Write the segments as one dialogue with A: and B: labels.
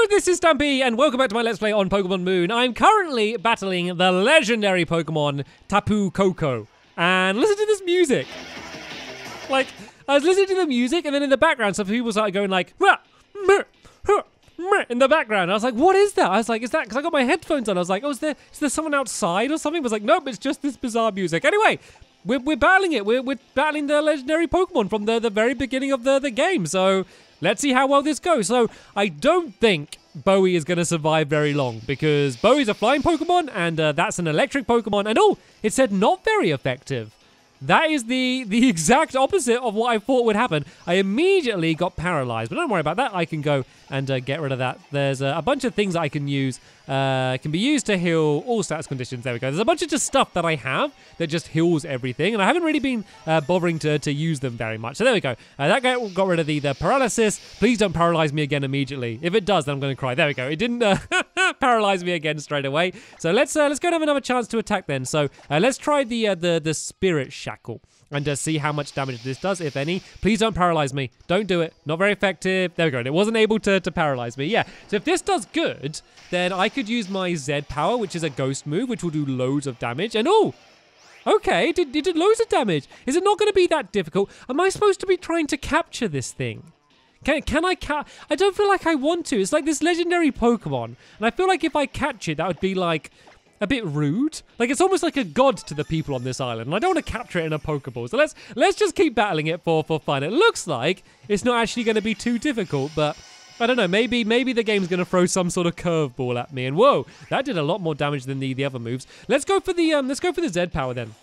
A: This is Stampy, and welcome back to my Let's Play on Pokemon Moon. I'm currently battling the legendary Pokemon Tapu Koko. And listen to this music. Like, I was listening to the music, and then in the background, some people started going like, "Rah, meh, huh, meh," in the background. I was like, what is that? I was like, is that, because I got my headphones on. I was like, oh, is there someone outside or something? I was like, nope, it's just this bizarre music. Anyway, we're battling it. We're battling the legendary Pokemon from the very beginning of the game. So let's see how well this goes. So I don't think Bowie is going to survive very long because Bowie's a flying Pokemon and that's an electric Pokemon. And oh, it said not very effective. That is the exact opposite of what I thought would happen. I immediately got paralyzed, but don't worry about that. I can go and get rid of that. There's a bunch of things that I can use. Can be used to heal all status conditions. There we go. There's a bunch of just stuff that I have that just heals everything, and I haven't really been bothering to use them very much. So there we go. That guy got rid of the paralysis. Please don't paralyze me again immediately. If it does, then I'm going to cry. There we go. It didn't paralyze me again straight away. So let's go and have another chance to attack then. So let's try the Spirit Shackle and see how much damage this does, if any. Please don't paralyze me. Don't do it. Not very effective. There we go. It wasn't able to paralyze me. Yeah. So if this does good, then I could use my Z power, which is a ghost move, which will do loads of damage. And oh, okay, it did loads of damage. Is it not going to be that difficult? Am I supposed to be trying to capture this thing? Can I I don't feel like I want to. It's like this legendary Pokemon, and I feel like if I catch it, that would be like a bit rude. Like it's almost like a god to the people on this island, and I don't want to capture it in a Pokeball. So let's just keep battling it for fun. It looks like it's not actually going to be too difficult, but I don't know. Maybe the game's going to throw some sort of curveball at me. And whoa, that did a lot more damage than the other moves. Let's go for the Z power then.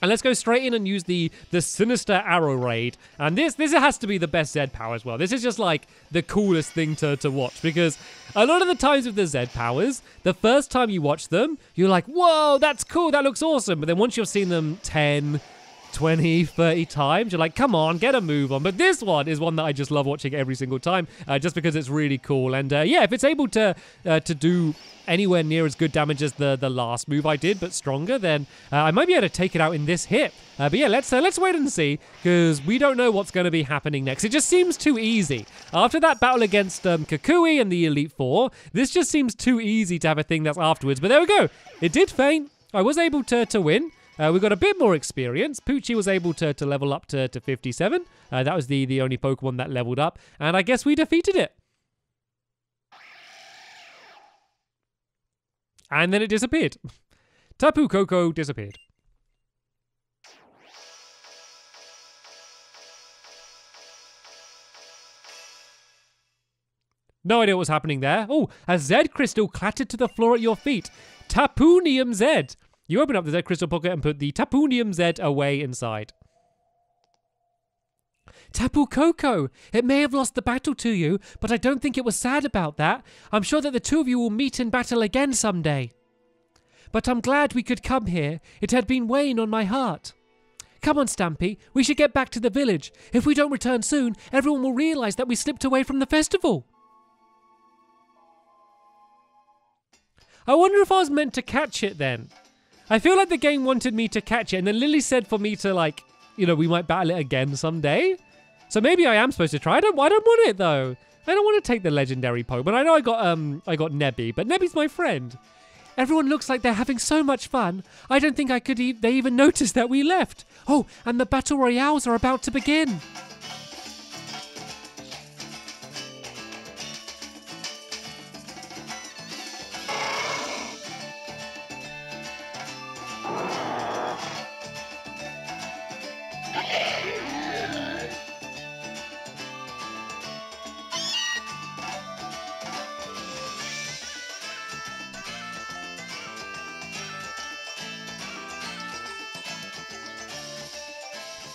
A: And let's go straight in and use the Sinister Arrow Raid. And this has to be the best Z power as well. This is just like the coolest thing to watch, because a lot of the times with the Z powers, the first time you watch them, you're like, whoa, that's cool, that looks awesome. But then once you've seen them 10, 20, 30 times, you're like, come on, get a move on. But this one is one that I just love watching every single time, just because it's really cool. And yeah, if it's able to do anywhere near as good damage as the last move I did, but stronger, then I might be able to take it out in this hit. But yeah, let's wait and see, because we don't know what's going to be happening next. It just seems too easy. After that battle against Kukui and the Elite Four, this just seems too easy to have a thing that's afterwards. But there we go. It did faint. I was able to win. We got a bit more experience. Poochie was able to level up to 57. That was the only Pokemon that leveled up. And I guess we defeated it. And then it disappeared. Tapu Koko disappeared. No idea what was happening there. Oh, a Z crystal clattered to the floor at your feet. Tapunium Z. You open up the Z crystal pocket and put the Tapunium Z away inside. Tapu Koko, it may have lost the battle to you, but I don't think it was sad about that. I'm sure that the two of you will meet in battle again someday. But I'm glad we could come here. It had been weighing on my heart. Come on, Stampy, we should get back to the village. If we don't return soon, everyone will realize that we slipped away from the festival. I wonder if I was meant to catch it then. I feel like the game wanted me to catch it, and then Lillie said for me to, like, you know, we might battle it again someday. So maybe I am supposed to try. I don't want it though. I don't want to take the legendary Pokemon. I know I got Nebby, but Nebby's my friend. Everyone looks like they're having so much fun. I don't think they even noticed that we left. Oh, and the battle royales are about to begin.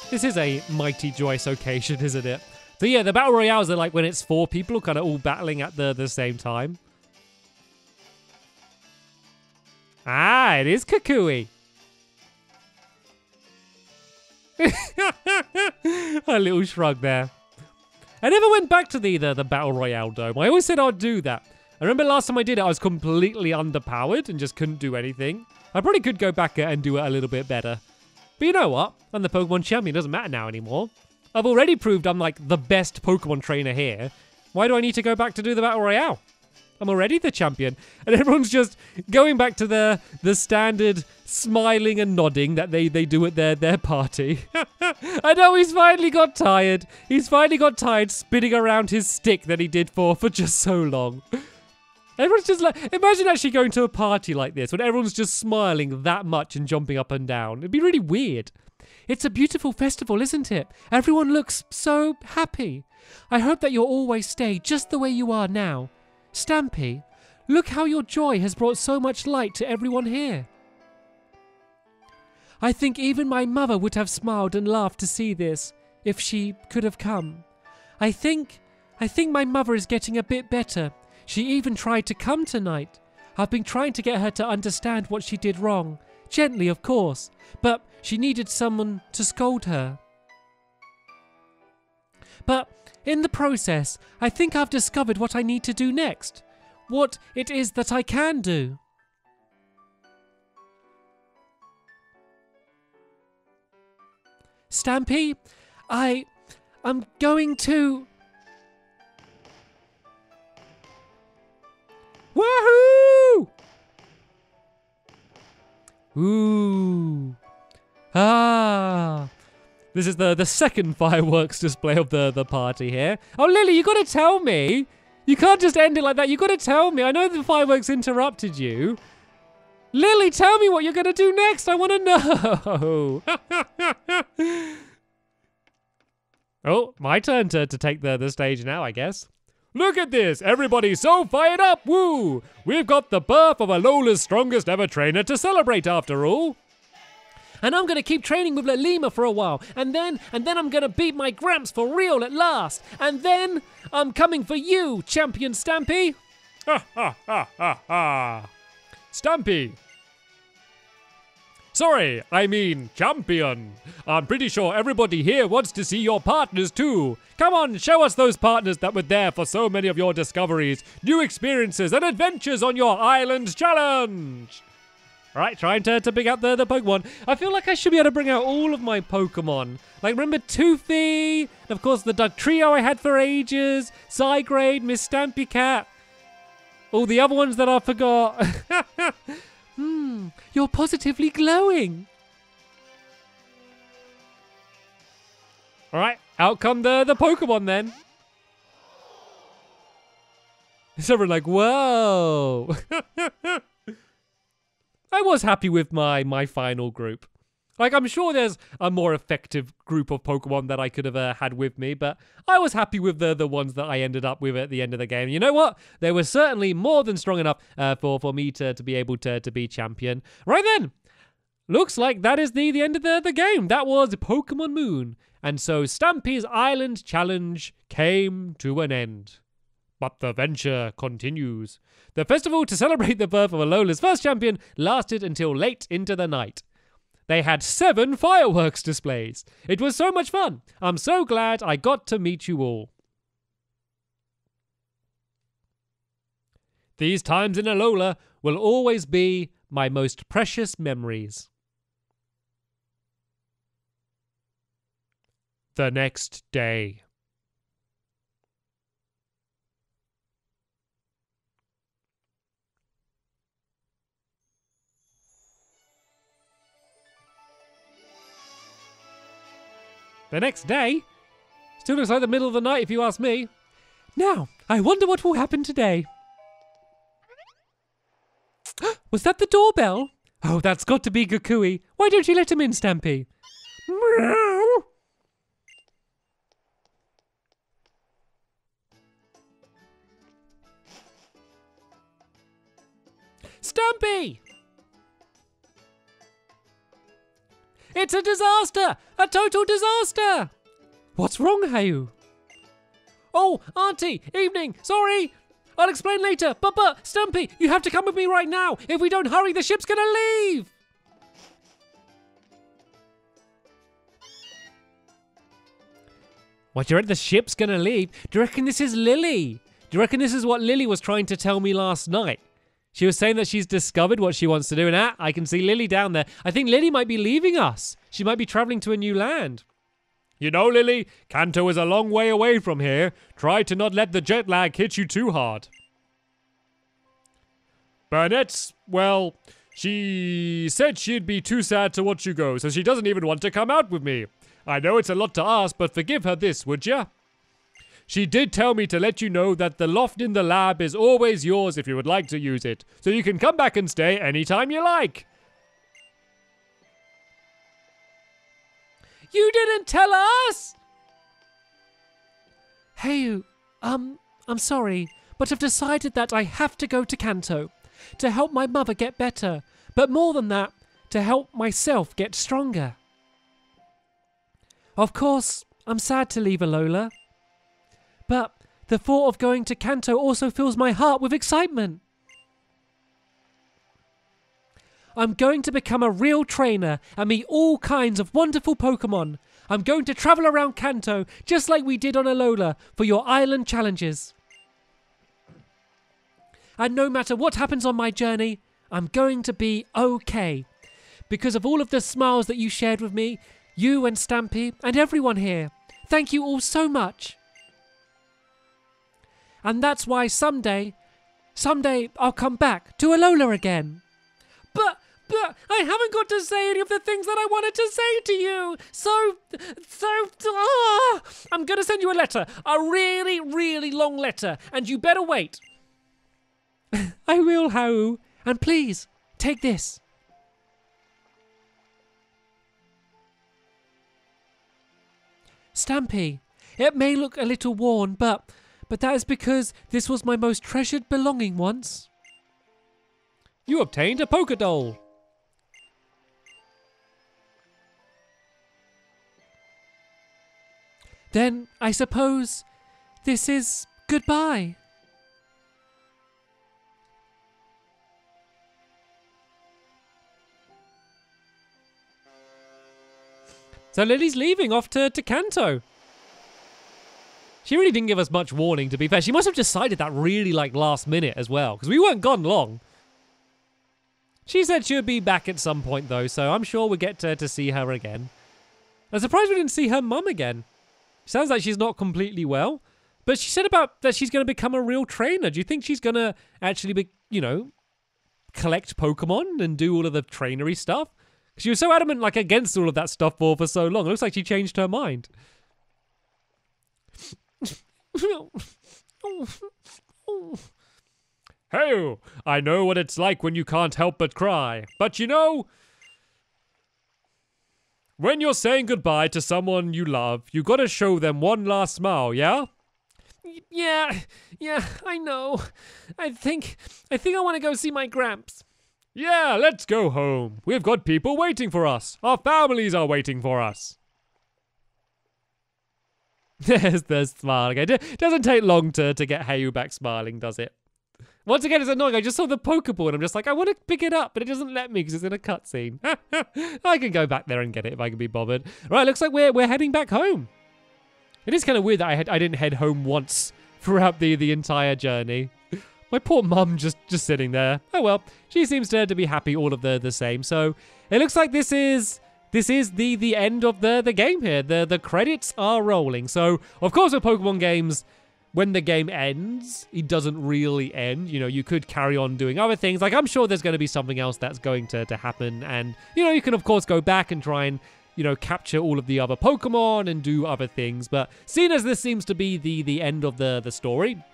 A: This is a mighty joyous occasion, isn't it? So yeah, the battle royales are like when it's 4 people kind of all battling at the same time. Ah, it is Kukui. A little shrug there. I never went back to the battle royale dome. I always said I'd do that. I remember last time I did it, I was completely underpowered and just couldn't do anything. I probably could go back and do it a little bit better. But you know what? I'm the Pokemon champion. It doesn't matter now anymore. I've already proved I'm like the best Pokemon trainer here. Why do I need to go back to do the Battle Royale? I'm already the champion. And everyone's just going back to the standard smiling and nodding that they do at their party. I know he's finally got tired. He's finally got tired spinning around his stick that he did for just so long. Everyone's just like, imagine actually going to a party like this when everyone's just smiling that much and jumping up and down. It'd be really weird. It's a beautiful festival, isn't it? Everyone looks so happy. I hope that you'll always stay just the way you are now. Stampy, look how your joy has brought so much light to everyone here. I think even my mother would have smiled and laughed to see this, if she could have come. I think my mother is getting a bit better. She even tried to come tonight. I've been trying to get her to understand what she did wrong. Gently, of course, but she needed someone to scold her. But in the process, I think I've discovered what I need to do next. What it is that I can do. Stampy, I'm going to... Woohoo! Ooh. Ah. This is the second fireworks display of the party here. Oh, Lillie, you got to tell me. You can't just end it like that. You got to tell me. I know the fireworks interrupted you. Lillie, tell me what you're going to do next. I want to know. Oh, my turn to take the stage now, I guess. Look at this! Everybody's so fired up! Woo! We've got the birth of Alola's strongest ever trainer to celebrate after all! And I'm gonna keep training with Lillie for a while, and then I'm gonna beat my Gramps for real at last! And then I'm coming for you, Champion Stampy! Ha ha ha ha ha! Stampy! Sorry, I mean champion. I'm pretty sure everybody here wants to see your partners too. Come on, show us those partners that were there for so many of your discoveries, new experiences and adventures on your island challenge. All right, trying to pick out the Pokemon. I feel like I should be able to bring out all of my Pokemon. Like, remember Toothy? And of course, the Duck Trio I had for ages. Psygrade, Miss Stampy Cat. All the other ones that I forgot. You're positively glowing. All right, out come the Pokemon then. It's everyone like, whoa. I was happy with my final group. Like, I'm sure there's a more effective group of Pokemon that I could have had with me, but I was happy with the ones that I ended up with at the end of the game. You know what? They were certainly more than strong enough for me to be able to be champion. Right then, looks like that is the end of the game. That was Pokemon Moon. And so Stampy's Island Challenge came to an end. But the venture continues. The festival to celebrate the birth of Alola's first champion lasted until late into the night. They had 7 fireworks displays. It was so much fun. I'm so glad I got to meet you all. These times in Alola will always be my most precious memories. The next day. The next day? Still looks like the middle of the night if you ask me. Now, I wonder what will happen today. Was that the doorbell? Oh, that's got to be Gakui. Why don't you let him in, Stampy? Meow. Stampy! It's a disaster! A total disaster! What's wrong, Hayu? Oh, Auntie! Evening! Sorry! I'll explain later! But, Stampy, you have to come with me right now! If we don't hurry, the ship's gonna leave! What, you reckon the ship's gonna leave? Do you reckon this is Lillie? Do you reckon this is what Lillie was trying to tell me last night? She was saying that she's discovered what she wants to do, and I can see Lillie down there. I think Lillie might be leaving us. She might be traveling to a new land. You know, Lillie, Kanto is a long way away from here. Try to not let the jet lag hit you too hard.
B: Burnett's, well, she said she'd be too sad to watch you go, so she doesn't even want to come out with me. I know it's a lot to ask, but forgive her this, would ya? She did tell me to let you know that the loft in the lab is always yours if you would like to use it, so you can come back and stay anytime you like.
A: You didn't tell us! Hey, I'm sorry, but I've decided that I have to go to Kanto to help my mother get better, but more than that, to help myself get stronger. Of course, I'm sad to leave Alola, but the thought of going to Kanto also fills my heart with excitement. I'm going to become a real trainer and meet all kinds of wonderful Pokemon. I'm going to travel around Kanto just like we did on Alola for your island challenges. And no matter what happens on my journey, I'm going to be okay. Because of all of the smiles that you shared with me, you and Stampy and everyone here. Thank you all so much. And that's why someday I'll come back to Alola again. But I haven't got to say any of the things that I wanted to say to you. So, I'm going to send you a letter. A really, really long letter. And you better wait. I will, Hau. And please, take this. Stampy, it may look a little worn, but that is because this was my most treasured belonging once.
B: You obtained a Pokédoll.
A: Then I suppose this is goodbye.
B: So Lillie's leaving off to Kanto. She really didn't give us much warning, to be fair. She must have decided that really last minute as well, because we weren't gone long. She said she would be back at some point though, so I'm sure we'll get to see her again. I'm surprised we didn't see her mum again. Sounds like she's not completely well, but she said about that she's going to become a real trainer. Do you think she's going to actually be, collect Pokemon and do all of the trainery stuff? She was so adamant, against all of that stuff for so long. It looks like she changed her mind. Hey, I know what it's like when you can't help but cry. But when you're saying goodbye to someone you love, you gotta show them one last smile, yeah?
A: Yeah, I know. I think I want to go see my Gramps.
B: Yeah, let's go home. We've got people waiting for us. Our families are waiting for us. There's the smile again. It doesn't take long to get Hayu back smiling, does it? Once again, it's annoying. I just saw the Pokeball and I'm just like, I want to pick it up, but it doesn't let me because it's in a cutscene. I can go back there and get it if I can be bothered. Right, looks like we're heading back home. It is kind of weird that I didn't head home once throughout the entire journey. My poor mum just sitting there. Oh well, she seems to be happy all of the same. So it looks like this is the end of the game here. The credits are rolling. So of course with Pokemon games, when the game ends, it doesn't really end. You could carry on doing other things. I'm sure there's going to be something else that's going to happen. And, you can, of course, go back and try and, capture all of the other Pokemon and do other things. But seeing as this seems to be the end of the story,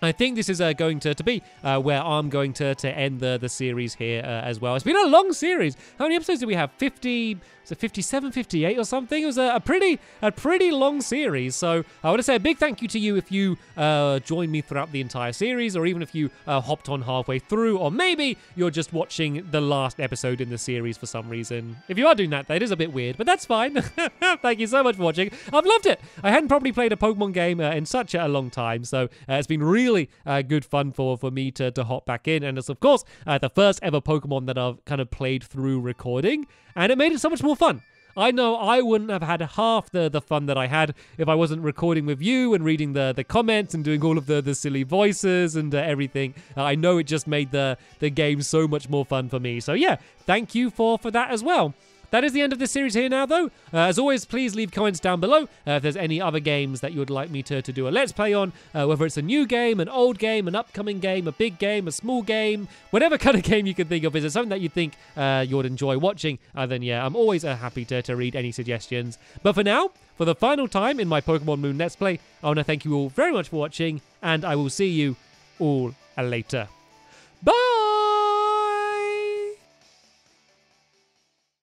B: I think this is going to be where I'm going to end the series here as well. It's been a long series. How many episodes did we have? 50, was it 57, 58 or something? It was a pretty long series. So I want to say a big thank you to you if you joined me throughout the entire series, or even if you hopped on halfway through, or maybe you're just watching the last episode in the series for some reason. If you are doing that, it is a bit weird, but that's fine. Thank you so much for watching. I've loved it. I hadn't probably played a Pokemon game in such a long time, so it's been really good fun for me to hop back in. And it's, of course, the first ever Pokemon that I've kind of played through recording, and it made it so much more fun. I know I wouldn't have had half the fun that I had if I wasn't recording with you and reading the comments and doing all of the silly voices and everything. I know it just made the game so much more fun for me. So yeah, thank you for that as well.
A: That is the end of this series here now, though. As always, please leave comments down below if there's any other games that you would like me to do a Let's Play on, whether it's a new game, an old game, an upcoming game, a big game, a small game, whatever kind of game you can think of. Is there something that you think you would enjoy watching? Then yeah, I'm always happy to read any suggestions. But for now, for the final time in my Pokemon Moon Let's Play, I want to thank you all very much for watching, and I will see you all later. Bye!